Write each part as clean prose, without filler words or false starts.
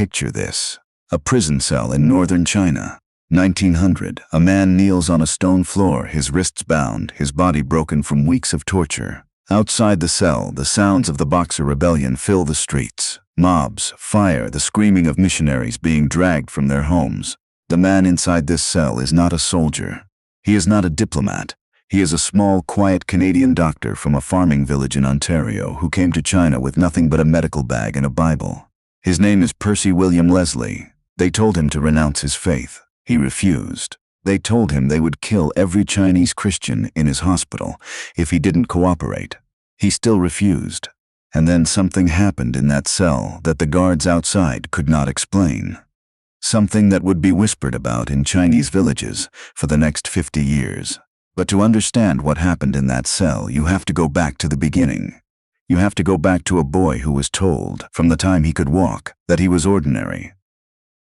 Picture this. A prison cell in northern China. 1900. A man kneels on a stone floor, his wrists bound, his body broken from weeks of torture. Outside the cell, the sounds of the Boxer Rebellion fill the streets. Mobs, fire, the screaming of missionaries being dragged from their homes. The man inside this cell is not a soldier. He is not a diplomat. He is a small, quiet Canadian doctor from a farming village in Ontario who came to China with nothing but a medical bag and a Bible. His name is Percy William Leslie. They told him to renounce his faith. He refused. They told him they would kill every Chinese Christian in his hospital if he didn't cooperate. He still refused. And then something happened in that cell that the guards outside could not explain. Something that would be whispered about in Chinese villages for the next 50 years. But to understand what happened in that cell, you have to go back to the beginning. You have to go back to a boy who was told, from the time he could walk, that he was ordinary.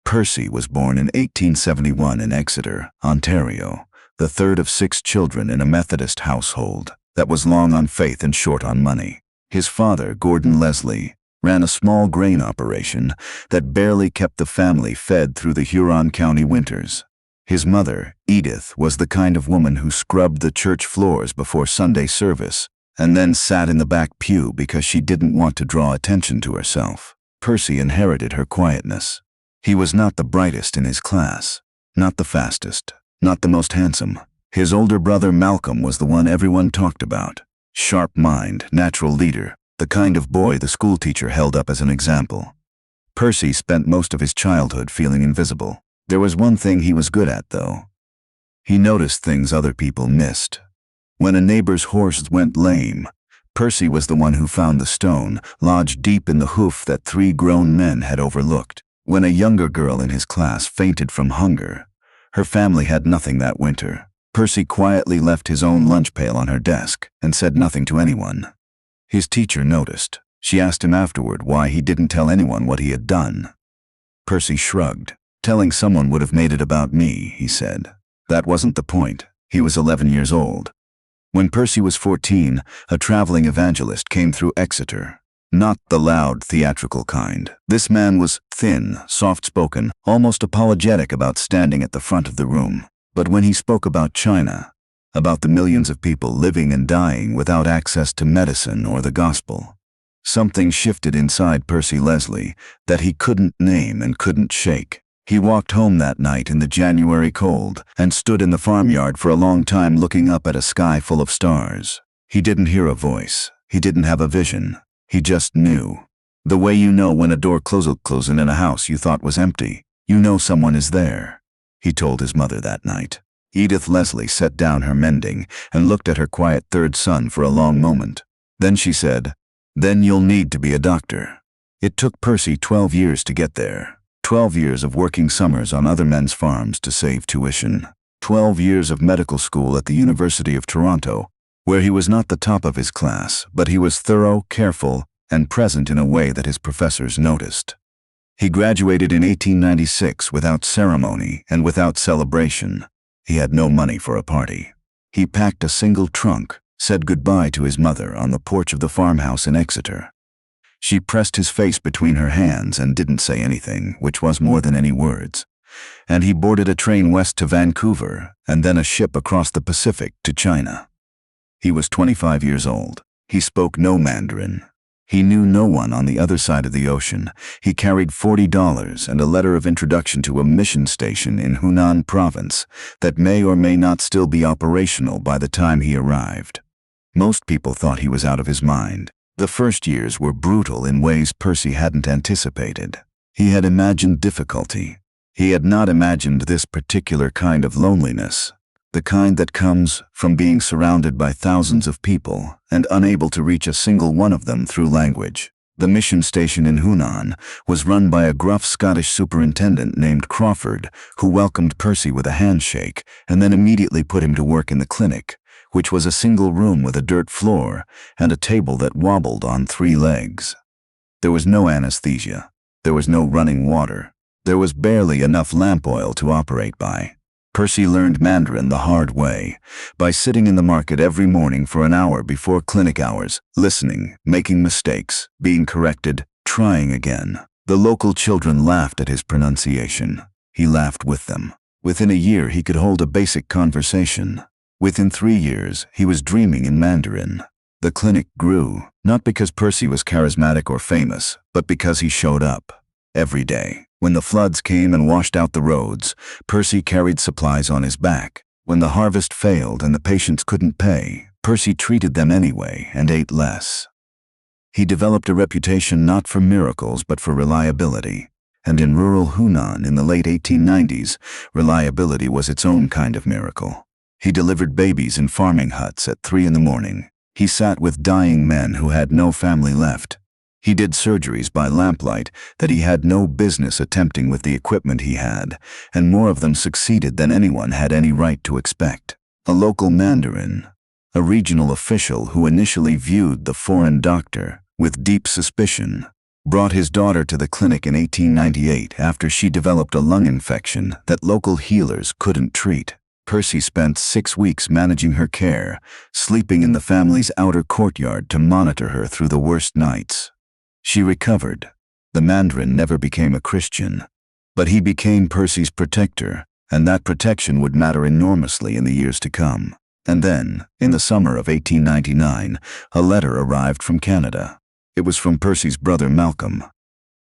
Percy was born in 1871 in Exeter, Ontario, the third of 6 children in a Methodist household that was long on faith and short on money. His father, Gordon Leslie, ran a small grain operation that barely kept the family fed through the Huron County winters. His mother, Edith, was the kind of woman who scrubbed the church floors before Sunday service and then sat in the back pew because she didn't want to draw attention to herself. Percy inherited her quietness. He was not the brightest in his class, not the fastest, not the most handsome. His older brother Malcolm was the one everyone talked about. Sharp mind, natural leader, the kind of boy the schoolteacher held up as an example. Percy spent most of his childhood feeling invisible. There was one thing he was good at, though. He noticed things other people missed. When a neighbor's horse went lame, Percy was the one who found the stone lodged deep in the hoof that 3 grown men had overlooked. When a younger girl in his class fainted from hunger, her family had nothing that winter. Percy quietly left his own lunch pail on her desk and said nothing to anyone. His teacher noticed. She asked him afterward why he didn't tell anyone what he had done. Percy shrugged. "Telling someone would have made it about me," he said. That wasn't the point. He was 11 years old. When Percy was 14, a traveling evangelist came through Exeter. Not the loud, theatrical kind. This man was thin, soft-spoken, almost apologetic about standing at the front of the room. But when he spoke about China, about the millions of people living and dying without access to medicine or the gospel, something shifted inside Percy Leslie that he couldn't name and couldn't shake. He walked home that night in the January cold and stood in the farmyard for a long time looking up at a sky full of stars. He didn't hear a voice. He didn't have a vision. He just knew. The way you know when a door closes in a house you thought was empty. You know someone is there. He told his mother that night. Edith Leslie set down her mending and looked at her quiet third son for a long moment. Then she said, "Then you'll need to be a doctor." It took Percy 12 years to get there. 12 years of working summers on other men's farms to save tuition. 12 years of medical school at the University of Toronto, where he was not the top of his class, but he was thorough, careful, and present in a way that his professors noticed. He graduated in 1896 without ceremony and without celebration. He had no money for a party. He packed a single trunk, said goodbye to his mother on the porch of the farmhouse in Exeter. She pressed his face between her hands and didn't say anything, which was more than any words. And he boarded a train west to Vancouver and then a ship across the Pacific to China. He was 25 years old. He spoke no Mandarin. He knew no one on the other side of the ocean. He carried $40 and a letter of introduction to a mission station in Hunan province that may or may not still be operational by the time he arrived. Most people thought he was out of his mind. The first years were brutal in ways Percy hadn't anticipated. He had imagined difficulty. He had not imagined this particular kind of loneliness. The kind that comes from being surrounded by thousands of people and unable to reach a single one of them through language. The mission station in Hunan was run by a gruff Scottish superintendent named Crawford, who welcomed Percy with a handshake and then immediately put him to work in the clinic, which was a single room with a dirt floor and a table that wobbled on 3 legs. There was no anesthesia. There was no running water. There was barely enough lamp oil to operate by. Percy learned Mandarin the hard way, by sitting in the market every morning for an hour before clinic hours, listening, making mistakes, being corrected, trying again. The local children laughed at his pronunciation. He laughed with them. Within a year, he could hold a basic conversation. Within 3 years, he was dreaming in Mandarin. The clinic grew, not because Percy was charismatic or famous, but because he showed up. Every day, when the floods came and washed out the roads, Percy carried supplies on his back. When the harvest failed and the patients couldn't pay, Percy treated them anyway and ate less. He developed a reputation not for miracles but for reliability. And in rural Hunan in the late 1890s, reliability was its own kind of miracle. He delivered babies in farming huts at 3 in the morning. He sat with dying men who had no family left. He did surgeries by lamplight that he had no business attempting with the equipment he had, and more of them succeeded than anyone had any right to expect. A local Mandarin, a regional official who initially viewed the foreign doctor with deep suspicion, brought his daughter to the clinic in 1898 after she developed a lung infection that local healers couldn't treat. Percy spent 6 weeks managing her care, sleeping in the family's outer courtyard to monitor her through the worst nights. She recovered. The Mandarin never became a Christian, but he became Percy's protector, and that protection would matter enormously in the years to come. And then, in the summer of 1899, a letter arrived from Canada. It was from Percy's brother Malcolm.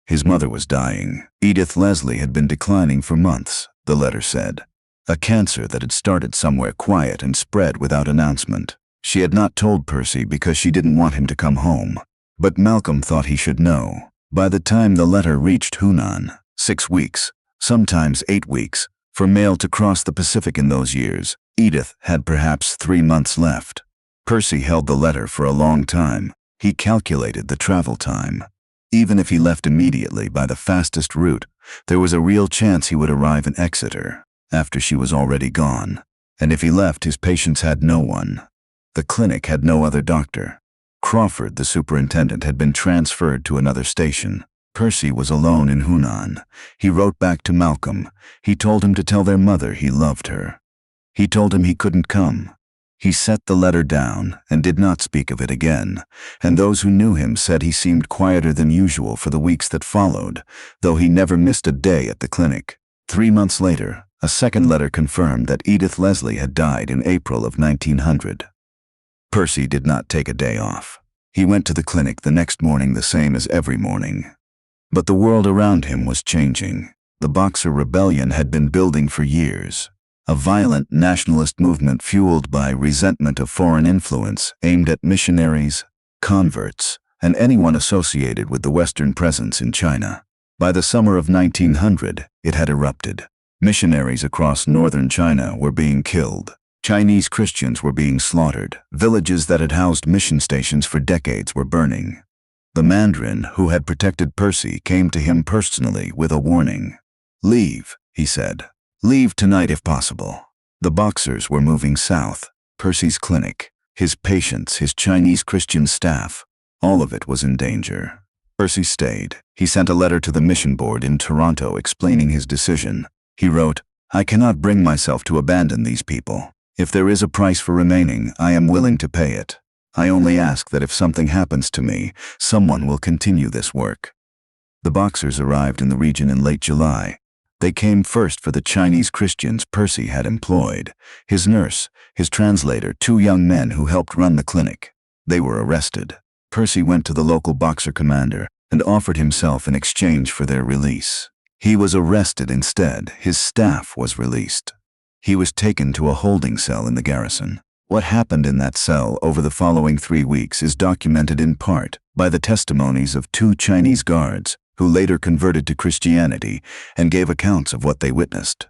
His mother was dying. Edith Leslie had been declining for months, the letter said. A cancer that had started somewhere quiet and spread without announcement. She had not told Percy because she didn't want him to come home. But Malcolm thought he should know. By the time the letter reached Hunan, 6 weeks, sometimes 8 weeks, for mail to cross the Pacific in those years, Edith had perhaps 3 months left. Percy held the letter for a long time. He calculated the travel time. Even if he left immediately by the fastest route, there was a real chance he would arrive in Exeter after she was already gone. And if he left, his patients had no one. The clinic had no other doctor. Crawford, the superintendent, had been transferred to another station. Percy was alone in Hunan. He wrote back to Malcolm. He told him to tell their mother he loved her. He told him he couldn't come. He set the letter down and did not speak of it again, and those who knew him said he seemed quieter than usual for the weeks that followed, though he never missed a day at the clinic. 3 months later, a second letter confirmed that Edith Leslie had died in April of 1900. Percy did not take a day off. He went to the clinic the next morning the same as every morning. But the world around him was changing. The Boxer Rebellion had been building for years. A violent nationalist movement fueled by resentment of foreign influence aimed at missionaries, converts, and anyone associated with the Western presence in China. By the summer of 1900, it had erupted. Missionaries across northern China were being killed. Chinese Christians were being slaughtered. Villages that had housed mission stations for decades were burning. The Mandarin, who had protected Percy, came to him personally with a warning. "Leave," he said. "Leave tonight if possible." The Boxers were moving south. Percy's clinic, his patients, his Chinese Christian staff, all of it was in danger. Percy stayed. He sent a letter to the mission board in Toronto explaining his decision. He wrote, "I cannot bring myself to abandon these people. If there is a price for remaining, I am willing to pay it. I only ask that if something happens to me, someone will continue this work." The Boxers arrived in the region in late July. They came first for the Chinese Christians Percy had employed, his nurse, his translator, 2 young men who helped run the clinic. They were arrested. Percy went to the local Boxer commander and offered himself in exchange for their release. He was arrested instead. His staff was released. He was taken to a holding cell in the garrison. What happened in that cell over the following 3 weeks is documented in part by the testimonies of 2 Chinese guards who later converted to Christianity and gave accounts of what they witnessed.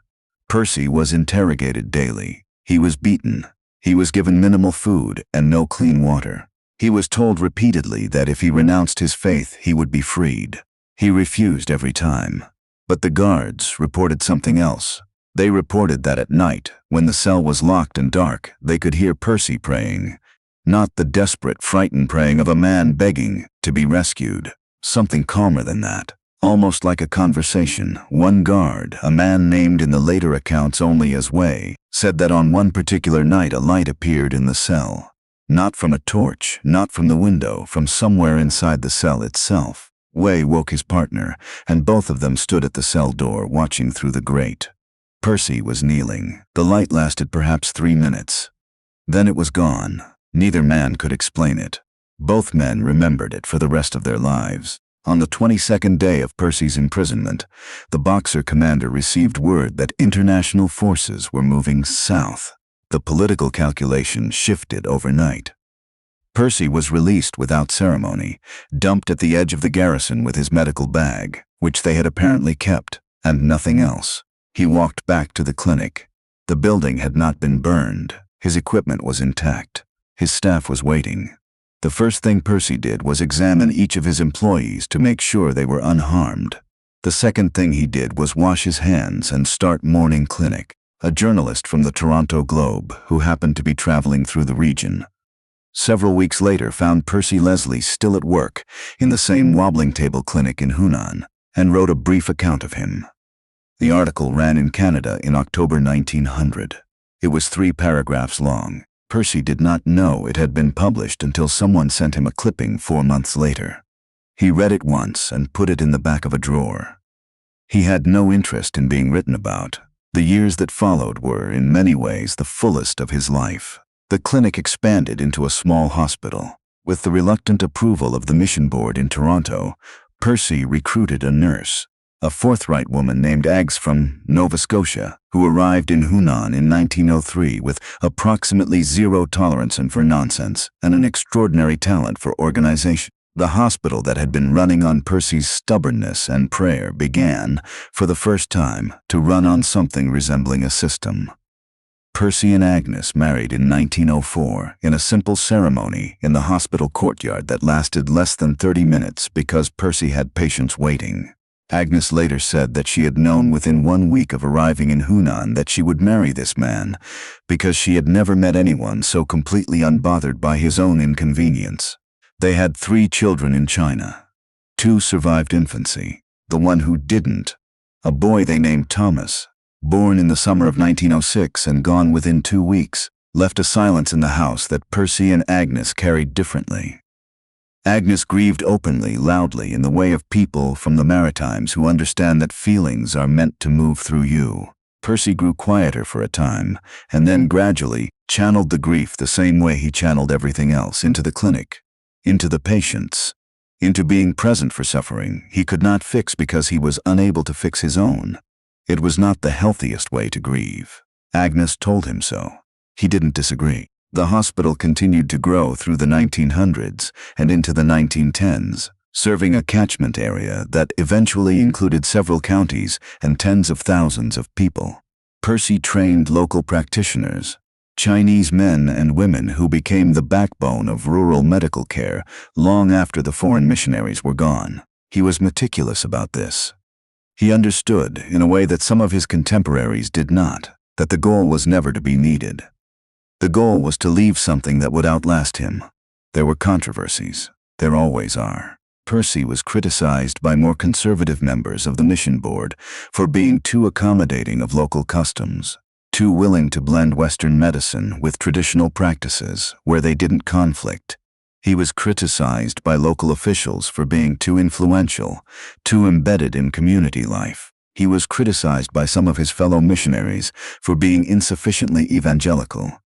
Percy was interrogated daily. He was beaten. He was given minimal food and no clean water. He was told repeatedly that if he renounced his faith, he would be freed. He refused every time. But the guards reported something else. They reported that at night, when the cell was locked and dark, they could hear Percy praying. Not the desperate, frightened praying of a man begging to be rescued. Something calmer than that. Almost like a conversation. One guard, a man named in the later accounts only as Wei, said that on one particular night a light appeared in the cell. Not from a torch, not from the window, from somewhere inside the cell itself. Wei woke his partner, and both of them stood at the cell door watching through the grate. Percy was kneeling. The light lasted perhaps 3 minutes. Then it was gone. Neither man could explain it. Both men remembered it for the rest of their lives. On the 22nd day of Percy's imprisonment, the Boxer commander received word that international forces were moving south. The political calculation shifted overnight. Percy was released without ceremony, dumped at the edge of the garrison with his medical bag, which they had apparently kept, and nothing else. He walked back to the clinic. The building had not been burned. His equipment was intact. His staff was waiting. The first thing Percy did was examine each of his employees to make sure they were unharmed. The second thing he did was wash his hands and start morning clinic. A journalist from the Toronto Globe, who happened to be traveling through the region, several weeks later found Percy Leslie still at work in the same wobbling table clinic in Hunan, and wrote a brief account of him. The article ran in Canada in October 1900. It was 3 paragraphs long. Percy did not know it had been published until someone sent him a clipping 4 months later. He read it once and put it in the back of a drawer. He had no interest in being written about. The years that followed were, in many ways, the fullest of his life. The clinic expanded into a small hospital. With the reluctant approval of the mission board in Toronto, Percy recruited a nurse, a forthright woman named Agnes from Nova Scotia, who arrived in Hunan in 1903 with approximately zero tolerance for nonsense and an extraordinary talent for organization. The hospital that had been running on Percy's stubbornness and prayer began, for the first time, to run on something resembling a system. Percy and Agnes married in 1904 in a simple ceremony in the hospital courtyard that lasted less than 30 minutes because Percy had patients waiting. Agnes later said that she had known within 1 week of arriving in Hunan that she would marry this man because she had never met anyone so completely unbothered by his own inconvenience. They had 3 children in China. 2 survived infancy. The one who didn't, a boy they named Thomas, born in the summer of 1906 and gone within 2 weeks, left a silence in the house that Percy and Agnes carried differently. Agnes grieved openly, loudly, in the way of people from the Maritimes who understand that feelings are meant to move through you. Percy grew quieter for a time, and then gradually channeled the grief the same way he channeled everything else, into the clinic, into the patients, into being present for suffering he could not fix because he was unable to fix his own. It was not the healthiest way to grieve. Agnes told him so. He didn't disagree. The hospital continued to grow through the 1900s and into the 1910s, serving a catchment area that eventually included several counties and tens of thousands of people. Percy trained local practitioners, Chinese men and women who became the backbone of rural medical care long after the foreign missionaries were gone. He was meticulous about this. He understood, in a way that some of his contemporaries did not, that the goal was never to be needed. The goal was to leave something that would outlast him. There were controversies. There always are. Percy was criticized by more conservative members of the mission board for being too accommodating of local customs, too willing to blend Western medicine with traditional practices where they didn't conflict. He was criticized by local officials for being too influential, too embedded in community life. He was criticized by some of his fellow missionaries for being insufficiently evangelical,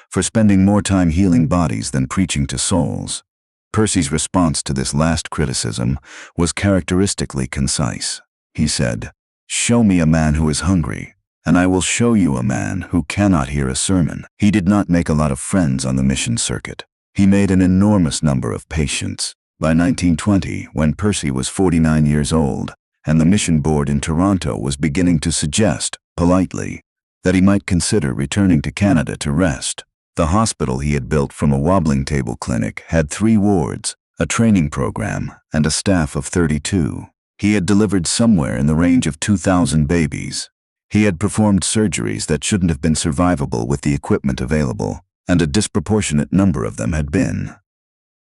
for spending more time healing bodies than preaching to souls. Percy's response to this last criticism was characteristically concise. He said, "Show me a man who is hungry, and I will show you a man who cannot hear a sermon." He did not make a lot of friends on the mission circuit. He made an enormous number of patients. By 1920, when Percy was 49 years old, and the mission board in Toronto was beginning to suggest, politely, that he might consider returning to Canada to rest, the hospital he had built from a wobbling table clinic had 3 wards, a training program, and a staff of 32. He had delivered somewhere in the range of 2,000 babies. He had performed surgeries that shouldn't have been survivable with the equipment available, and a disproportionate number of them had been.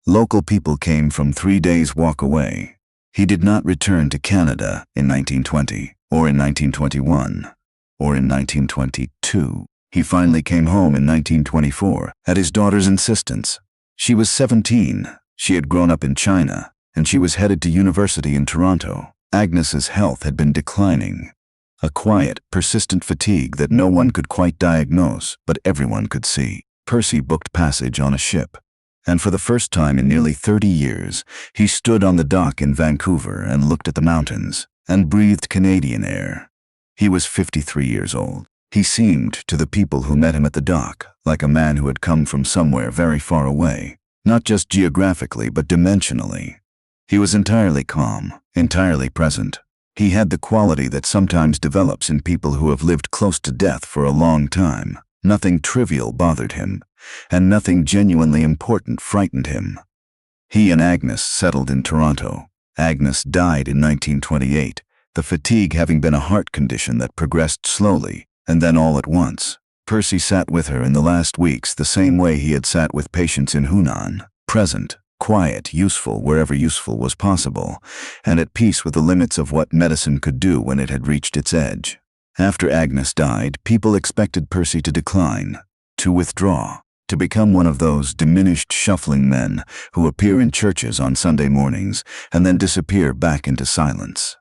Local people came from 3 days' walk away. He did not return to Canada in 1920, or in 1921, or in 1922. He finally came home in 1924, at his daughter's insistence. She was 17. She had grown up in China. and she was headed to university in Toronto. Agnes's health had been declining. A quiet, persistent fatigue that no one could quite diagnose, but everyone could see. Percy booked passage on a ship, and for the first time in nearly 30 years, he stood on the dock in Vancouver and looked at the mountains, and breathed Canadian air. He was 53 years old. He seemed, to the people who met him at the dock, like a man who had come from somewhere very far away, not just geographically but dimensionally. He was entirely calm, entirely present. He had the quality that sometimes develops in people who have lived close to death for a long time. Nothing trivial bothered him, and nothing genuinely important frightened him. He and Agnes settled in Toronto. Agnes died in 1928, the fatigue having been a heart condition that progressed slowly, and then all at once. Percy sat with her in the last weeks the same way he had sat with patients in Hunan, present, quiet, useful wherever useful was possible, and at peace with the limits of what medicine could do when it had reached its edge. After Agnes died, people expected Percy to decline, to withdraw, to become one of those diminished, shuffling men who appear in churches on Sunday mornings and then disappear back into silence.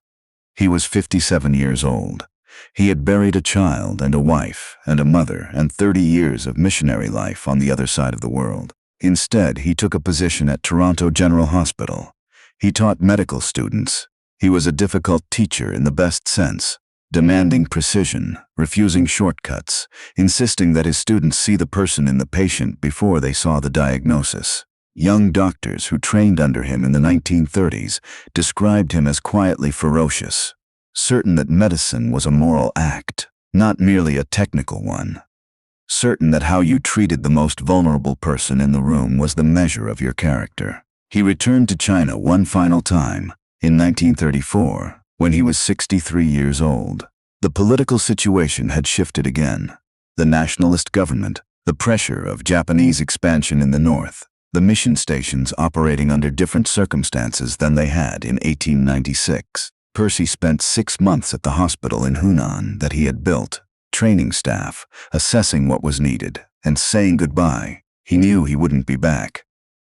He was 57 years old. He had buried a child and a wife and a mother and 30 years of missionary life on the other side of the world. Instead, he took a position at Toronto General Hospital. He taught medical students. He was a difficult teacher in the best sense, demanding precision, refusing shortcuts, insisting that his students see the person in the patient before they saw the diagnosis. Young doctors who trained under him in the 1930s described him as quietly ferocious, certain that medicine was a moral act, not merely a technical one. Certain that how you treated the most vulnerable person in the room was the measure of your character. He returned to China one final time, in 1934, when he was 63 years old. The political situation had shifted again. The nationalist government, the pressure of Japanese expansion in the north, the mission stations operating under different circumstances than they had in 1896. Percy spent 6 months at the hospital in Hunan that he had built, training staff, assessing what was needed, and saying goodbye. He knew he wouldn't be back.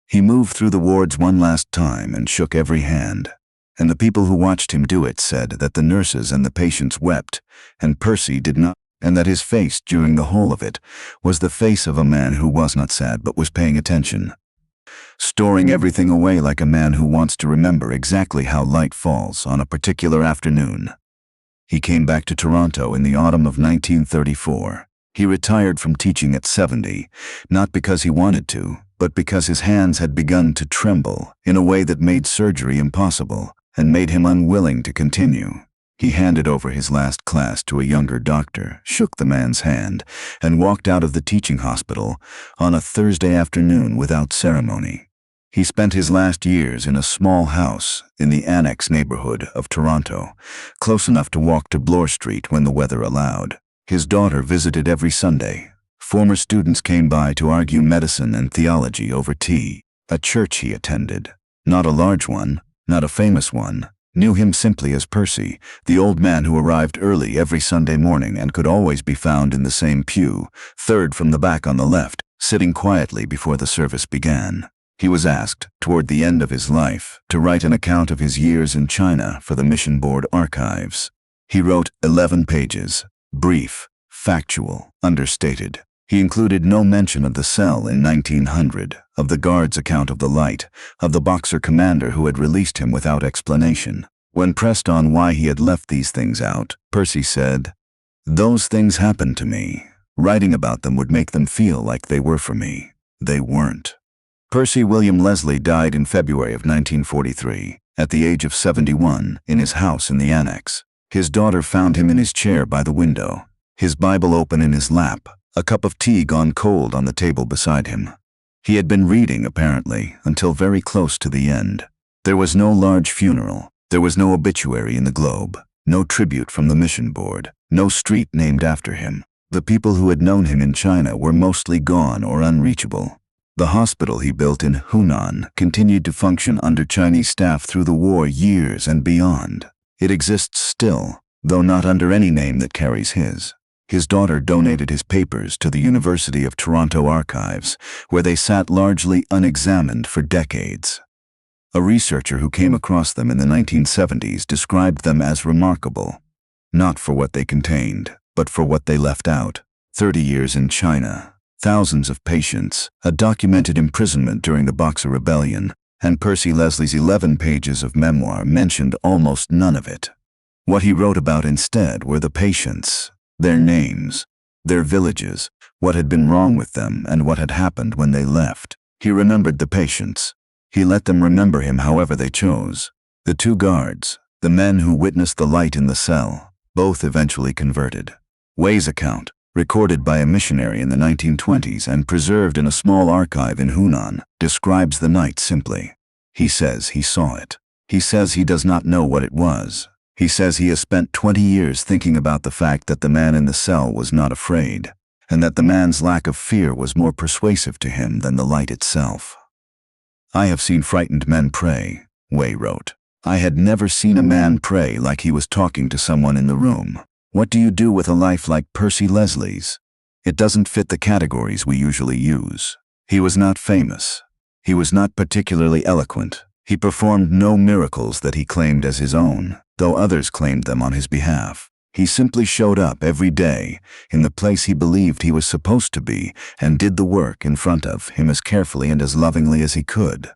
He moved through the wards one last time and shook every hand, and the people who watched him do it said that the nurses and the patients wept, and Percy did not, and that his face during the whole of it was the face of a man who was not sad but was paying attention, storing everything away like a man who wants to remember exactly how light falls on a particular afternoon. He came back to Toronto in the autumn of 1934. He retired from teaching at 70, not because he wanted to, but because his hands had begun to tremble in a way that made surgery impossible and made him unwilling to continue. He handed over his last class to a younger doctor, shook the man's hand, and walked out of the teaching hospital on a Thursday afternoon without ceremony. He spent his last years in a small house in the Annex neighborhood of Toronto, close enough to walk to Bloor Street when the weather allowed. His daughter visited every Sunday. Former students came by to argue medicine and theology over tea. A church he attended, not a large one, not a famous one, knew him simply as Percy, the old man who arrived early every Sunday morning and could always be found in the same pew, third from the back on the left, sitting quietly before the service began. He was asked, toward the end of his life, to write an account of his years in China for the Mission Board archives. He wrote 11 pages, brief, factual, understated. He included no mention of the cell in 1900, of the guard's account of the light, of the Boxer commander who had released him without explanation. When pressed on why he had left these things out, Percy said, "Those things happened to me. Writing about them would make them feel like they were for me. They weren't." Percy William Leslie died in February of 1943, at the age of 71, in his house in the Annex. His daughter found him in his chair by the window, his Bible open in his lap, a cup of tea gone cold on the table beside him. He had been reading, apparently, until very close to the end. There was no large funeral. There was no obituary in the Globe, no tribute from the Mission Board, no street named after him. The people who had known him in China were mostly gone or unreachable. The hospital he built in Hunan continued to function under Chinese staff through the war years and beyond. It exists still, though not under any name that carries his. His daughter donated his papers to the University of Toronto archives, where they sat largely unexamined for decades. A researcher who came across them in the 1970s described them as remarkable, not for what they contained, but for what they left out. 30 years in China, thousands of patients, a documented imprisonment during the Boxer Rebellion, and Percy Leslie's 11 pages of memoir mentioned almost none of it. What he wrote about instead were the patients, their names, their villages, what had been wrong with them, and what had happened when they left. He remembered the patients. He let them remember him however they chose. The two guards, the men who witnessed the light in the cell, both eventually converted. Wei's account, recorded by a missionary in the 1920s and preserved in a small archive in Hunan, describes the night simply. He says he saw it. He says he does not know what it was. He says he has spent 20 years thinking about the fact that the man in the cell was not afraid, and that the man's lack of fear was more persuasive to him than the light itself. I have seen frightened men pray, Wei wrote. I had never seen a man pray like he was talking to someone in the room. What do you do with a life like Percy Leslie's? It doesn't fit the categories we usually use. He was not famous. He was not particularly eloquent. He performed no miracles that he claimed as his own, though others claimed them on his behalf. He simply showed up every day in the place he believed he was supposed to be and did the work in front of him as carefully and as lovingly as he could.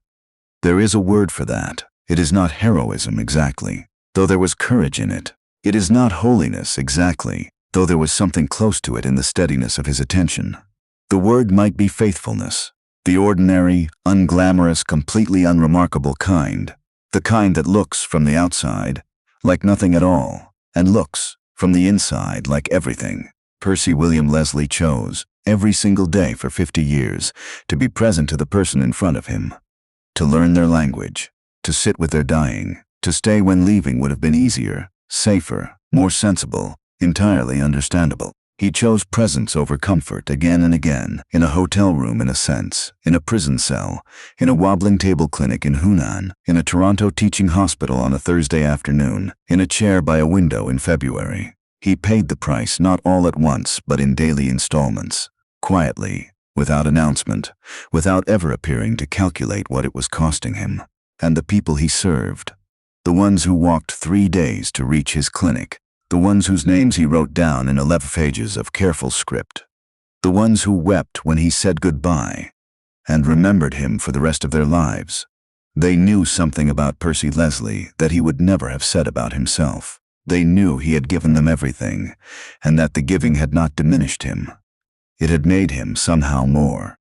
There is a word for that. It is not heroism exactly, though there was courage in it. It is not holiness exactly, though there was something close to it in the steadiness of his attention. The word might be faithfulness, the ordinary, unglamorous, completely unremarkable kind, the kind that looks from the outside like nothing at all, and looks from the inside like everything. Percy William Leslie chose, every single day for 50 years, to be present to the person in front of him, to learn their language, to sit with their dying, to stay when leaving would have been easier, safer, more sensible, entirely understandable. He chose presence over comfort again and again, in a hotel room in a sense, in a prison cell, in a wobbling table clinic in Hunan, in a Toronto teaching hospital on a Thursday afternoon, in a chair by a window in February. He paid the price not all at once but in daily installments, quietly, without announcement, without ever appearing to calculate what it was costing him. And the people he served, the ones who walked 3 days to reach his clinic, the ones whose names he wrote down in 11 pages of careful script, the ones who wept when he said goodbye and remembered him for the rest of their lives. They knew something about Percy Leslie that he would never have said about himself. They knew he had given them everything, and that the giving had not diminished him. It had made him somehow more.